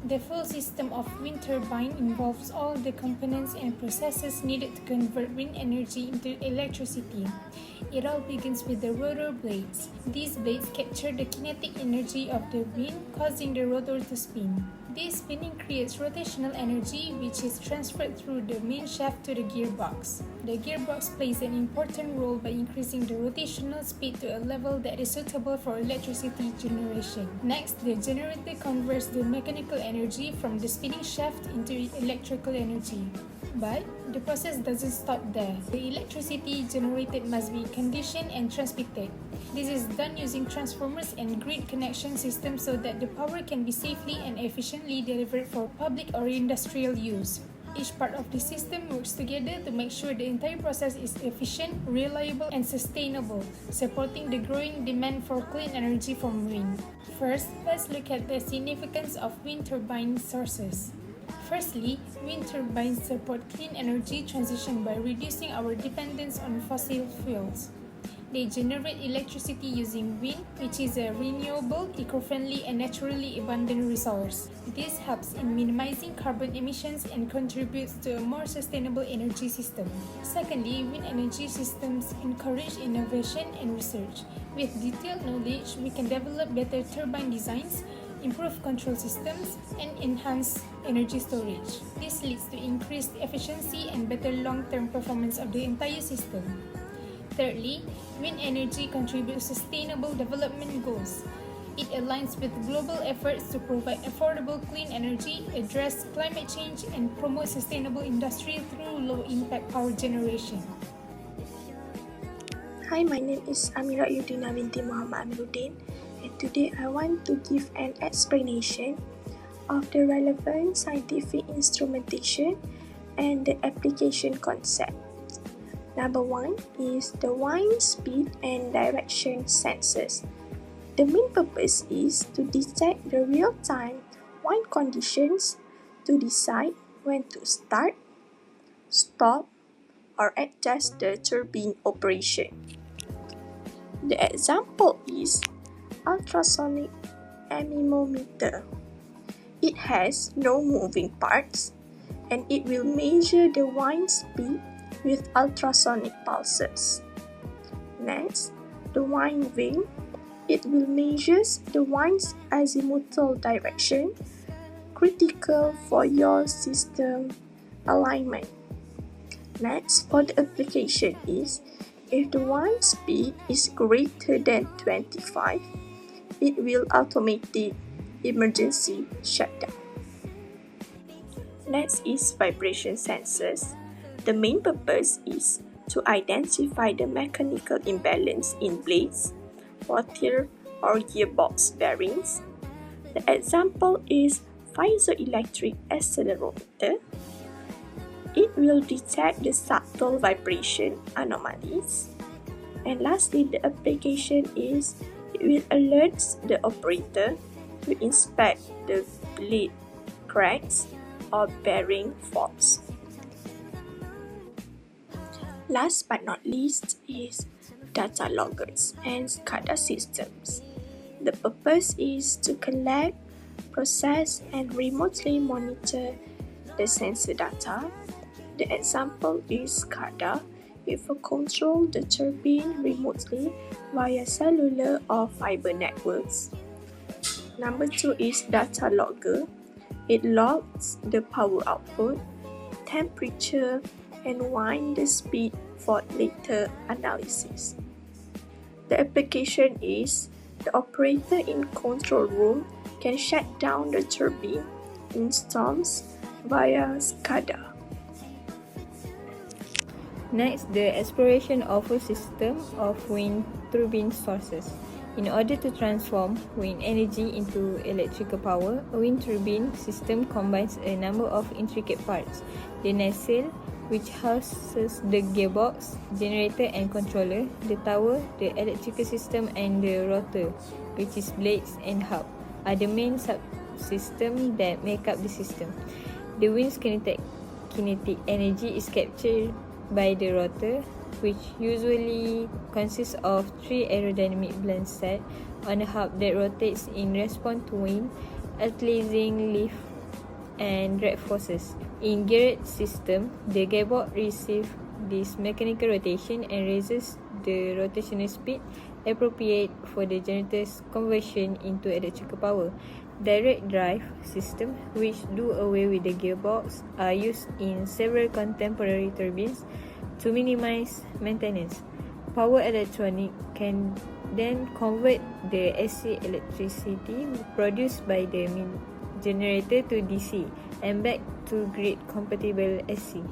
The full system of wind turbine involves all the components and processes needed to convert wind energy into electricity. It all begins with the rotor blades. These blades capture the kinetic energy of the wind, causing the rotor to spin. This spinning creates rotational energy, which is transferred through the main shaft to the gearbox. The gearbox plays an important role by increasing the rotational speed to a level that is suitable for electricity generation. Next, the generator converts the mechanical energy from the spinning shaft into electrical energy. But the process doesn't stop there. The electricity generated must be conditioned and transmitted. This is done using transformers and grid connection systems so that the power can be safely and efficiently delivered for public or industrial use. Each part of the system works together to make sure the entire process is efficient, reliable, and sustainable, supporting the growing demand for clean energy from wind. First, let's look at the significance of wind turbine sources. Firstly, wind turbines support clean energy transition by reducing our dependence on fossil fuels. They generate electricity using wind, which is a renewable, eco-friendly, and naturally abundant resource. This helps in minimizing carbon emissions and contributes to a more sustainable energy system. Secondly, wind energy systems encourage innovation and research. With detailed knowledge, we can develop better turbine designs, improve control systems, and enhance energy storage. This leads to increased efficiency and better long-term performance of the entire system. Thirdly, wind energy contributes to sustainable development goals. It aligns with global efforts to provide affordable clean energy, address climate change, and promote sustainable industry through low-impact power generation. Hi, my name is Amira Yudina binti Muhammad Amiruddin, and today I want to give an explanation of the relevant scientific instrumentation and the application concept. Number 1 is the wind speed and direction sensors. The main purpose is to detect the real-time wind conditions to decide when to start, stop, or adjust the turbine operation. The example is ultrasonic anemometer. It has no moving parts and it will measure the wind speed with ultrasonic pulses. Next, the wind vane. It will measure the wind's azimuthal direction, critical for your system alignment. Next, for the application is, if the wind speed is greater than 25, it will automatic emergency shutdown. Next is vibration sensors. The main purpose is to identify the mechanical imbalance in blades, rotor, or gearbox bearings. The example is piezoelectric accelerometer. It will detect the subtle vibration anomalies. And lastly, the application is it will alert the operator to inspect the blade cracks or bearing faults. Last but not least is data loggers and SCADA systems. The purpose is to collect, process, and remotely monitor the sensor data. The example is SCADA. It will control the turbine remotely via cellular or fiber networks. Number 2 is data logger. It logs the power output, temperature, and wind speed for later analysis. The application is the operator in control room can shut down the turbine in storms via SCADA. Next, the exploration of a system of wind turbine sources. In order to transform wind energy into electrical power, a wind turbine system combines a number of intricate parts. The nacelle, which houses the gearbox, generator and controller, the tower, the electrical system, and the rotor, which is blades and hub, are the main subsystems that make up the system. The wind's kinetic energy is captured by the rotor, which usually consists of 3 aerodynamic blades set on a hub that rotates in response to wind, utilizing lift and drag forces. In geared system, the gearbox receives this mechanical rotation and raises the rotational speed appropriate for the generator's conversion into electrical power. Direct drive systems, which do away with the gearbox, are used in several contemporary turbines to minimize maintenance. Power electronic can then convert the AC electricity produced by the generator to DC and back to grid compatible AC.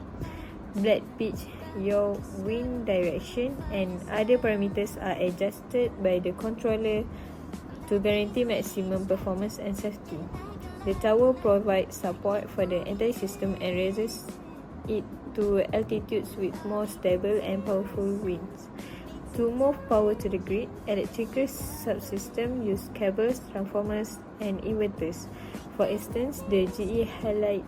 Blade pitch, yaw, wind direction, and other parameters are adjusted by the controller to guarantee maximum performance and safety. The tower provides support for the entire system and raises it to altitudes with more stable and powerful winds. To move power to the grid, electrical subsystems use cables, transformers, and inverters. For instance, the GE Highlight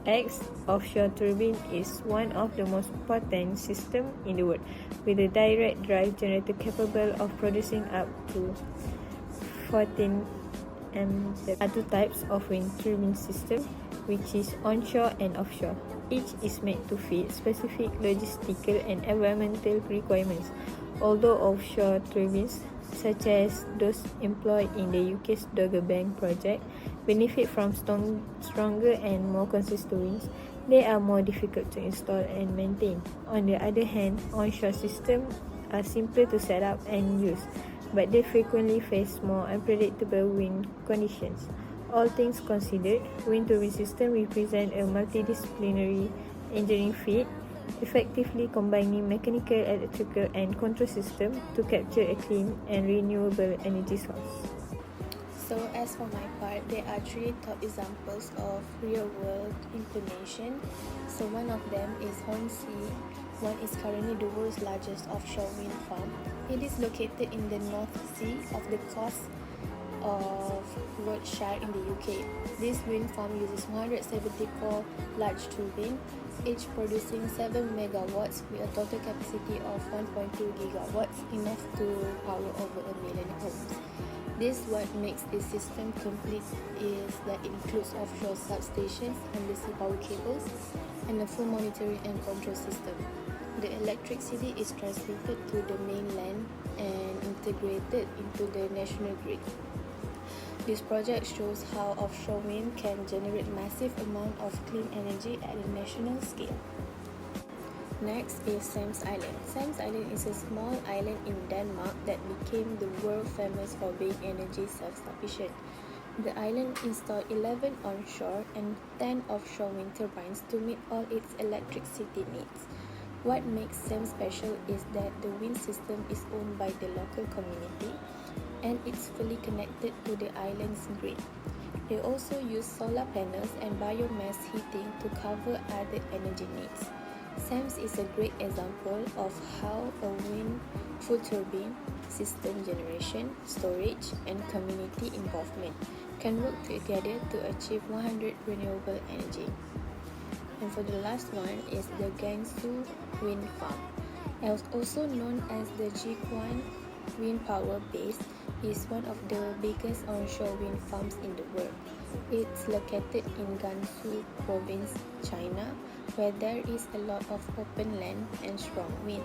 X offshore turbine is one of the most potent systems in the world, with a direct drive generator capable of producing up to 14 MW. There are two types of wind turbine system, which is onshore and offshore. Each is made to fit specific logistical and environmental requirements. Although offshore turbines, such as those employed in the UK's Dogger Bank project, benefit from stronger and more consistent winds, they are more difficult to install and maintain. On the other hand, onshore systems are simpler to set up and use, but they frequently face more unpredictable wind conditions. All things considered, wind turbine systems represent a multidisciplinary engineering feat, effectively combining mechanical, electrical, and control systems to capture a clean and renewable energy source. So as for my part, there are three top examples of real-world implementation. So one of them is Hornsea. One is currently the world's largest offshore wind farm. It is located in the North Sea off the coast of Wiltshire in the UK. This wind farm uses 174 large turbines, each producing 7 megawatts with a total capacity of 1.2 gigawatts, enough to power over 1 million homes. This what makes this system complete is that it includes offshore substations, undersea power cables, and a full monitoring and control system. The electricity is transmitted to the mainland and integrated into the national grid. This project shows how offshore wind can generate massive amount of clean energy at a national scale. Next is Sam's Island. Sam's Island is a small island in Denmark that became the world famous for being energy self-sufficient. The island installed 11 onshore and 10 offshore wind turbines to meet all its electricity needs. What makes Sam special is that the wind system is owned by the local community and it's fully connected to the island's grid. They also use solar panels and biomass heating to cover other energy needs. SAMS is a great example of how a wind full turbine, system generation, storage, and community involvement can work together to achieve 100 renewable energy. And for the last one is the Gansu Wind Farm. Also known as the Jiquan Wind Power Base, is one of the biggest onshore wind farms in the world. It's located in Gansu Province, China, where there is a lot of open land and strong wind.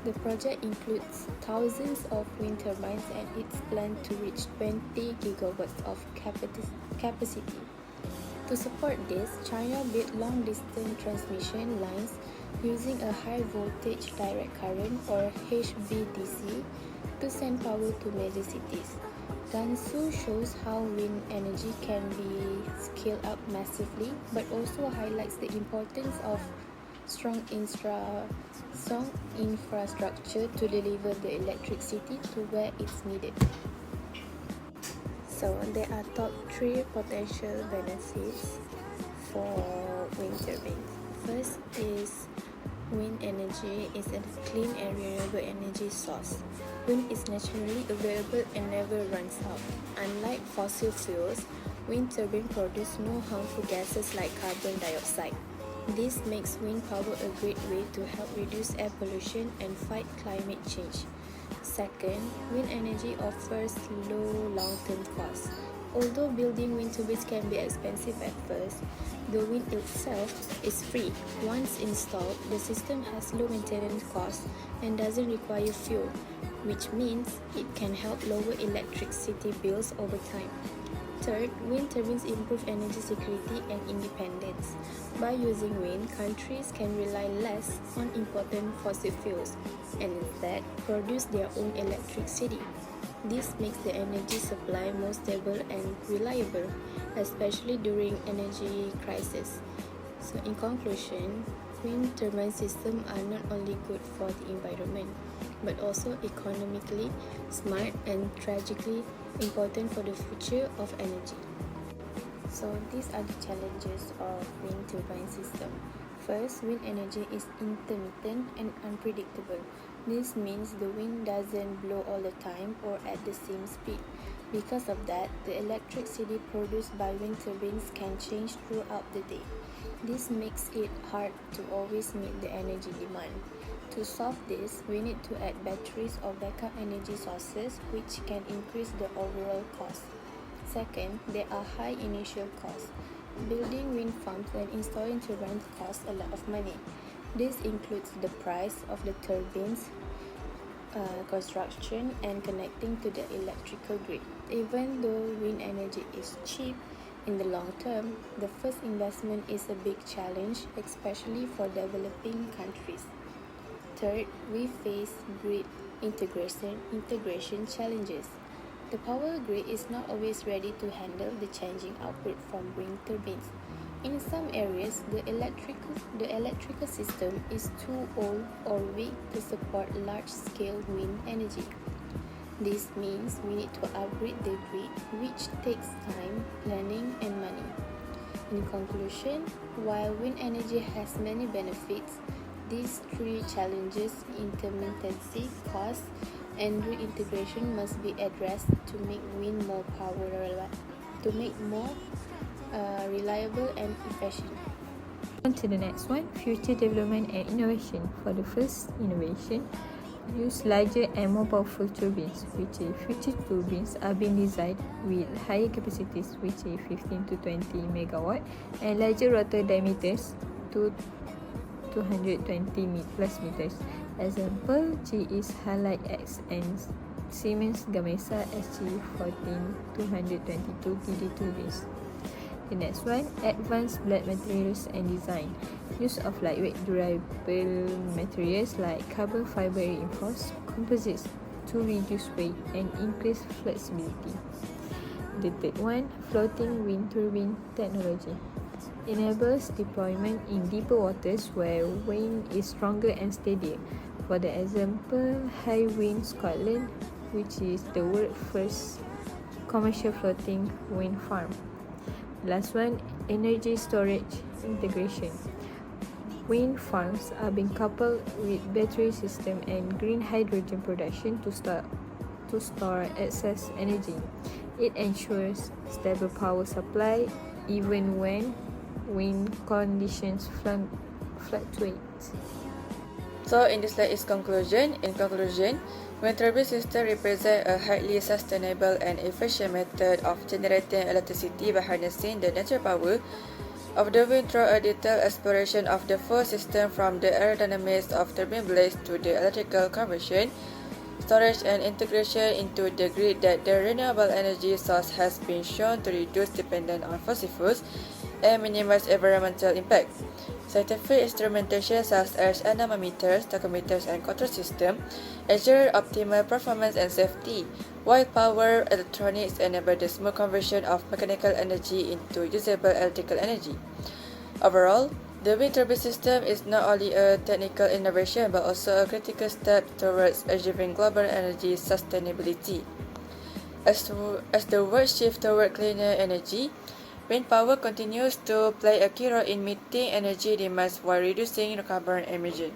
The project includes thousands of wind turbines and it's planned to reach 20 gigawatts of capacity. To support this, China built long-distance transmission lines using a high-voltage direct current or HVDC to send power to major cities. Gansu shows how wind energy can be scaled up massively, but also highlights the importance of strong infrastructure to deliver the electricity to where it's needed. So there are top 3 potential benefits for wind turbines. First is wind energy is a clean and renewable energy source. Wind is naturally available and never runs out. Unlike fossil fuels, wind turbines produce no harmful gases like carbon dioxide. This makes wind power a great way to help reduce air pollution and fight climate change. Second, wind energy offers low long-term costs. Although building wind turbines can be expensive at first, the wind itself is free. Once installed, the system has low maintenance costs and doesn't require fuel, which means it can help lower electricity bills over time. Third, wind turbines improve energy security and independence. By using wind, countries can rely less on important fossil fuels and instead produce their own electricity. This makes the energy supply more stable and reliable, especially during energy crisis. So in conclusion, wind turbine systems are not only good for the environment, but also economically smart and tragically important for the future of energy. So these are the challenges of wind turbine system. First, wind energy is intermittent and unpredictable. This means the wind doesn't blow all the time or at the same speed. Because of that, the electricity produced by wind turbines can change throughout the day. This makes it hard to always meet the energy demand. To solve this, we need to add batteries or backup energy sources, which can increase the overall cost. Second, there are high initial costs. Building wind farms and installing turbines costs a lot of money. This includes the price of the turbines, construction, and connecting to the electrical grid. Even though wind energy is cheap, in the long term, the first investment is a big challenge, especially for developing countries. Third, we face grid integration challenges. The power grid is not always ready to handle the changing output from wind turbines. In some areas, the electrical system is too old or weak to support large-scale wind energy. This means we need to upgrade the grid, which takes time, planning, and money. In conclusion, while wind energy has many benefits, these three challenges, intermittency, cost, and grid integration, must be addressed to make wind more reliable and efficient. On to the next one, future development and innovation. For the first innovation, use larger and more powerful turbines, which is future turbines are being designed with higher capacities, which is 15 to 20 megawatt, and larger rotor diameters to 220 plus meters. Example, GE's Highlight X and Siemens Gamesa SG14222 TD turbines. The next one, advanced blade materials and design. Use of lightweight durable materials like carbon fiber reinforced composites to reduce weight and increase flexibility. The third one, floating wind turbine technology. Enables deployment in deeper waters where wind is stronger and steadier. For the example, High Wind Scotland, which is the world's first commercial floating wind farm. Last one, energy storage integration. Wind farms are being coupled with battery system and green hydrogen production to store excess energy. It ensures stable power supply even when wind conditions fluctuate. So in this slide is conclusion. In conclusion, wind turbine system represent a highly sustainable and efficient method of generating electricity by harnessing the natural power of the wind through a detailed exploration of the full system from the aerodynamics of turbine blades to the electrical conversion, storage and integration into the grid. That the renewable energy source has been shown to reduce dependence on fossil fuels and minimize environmental impact. Scientific instrumentation such as anemometers, tachometers, and control system ensure optimal performance and safety, while power electronics enable the smooth conversion of mechanical energy into usable electrical energy. Overall, the wind turbine system is not only a technical innovation but also a critical step towards achieving global energy sustainability. As the world shifts toward cleaner energy, wind power continues to play a key role in meeting energy demands while reducing carbon emission.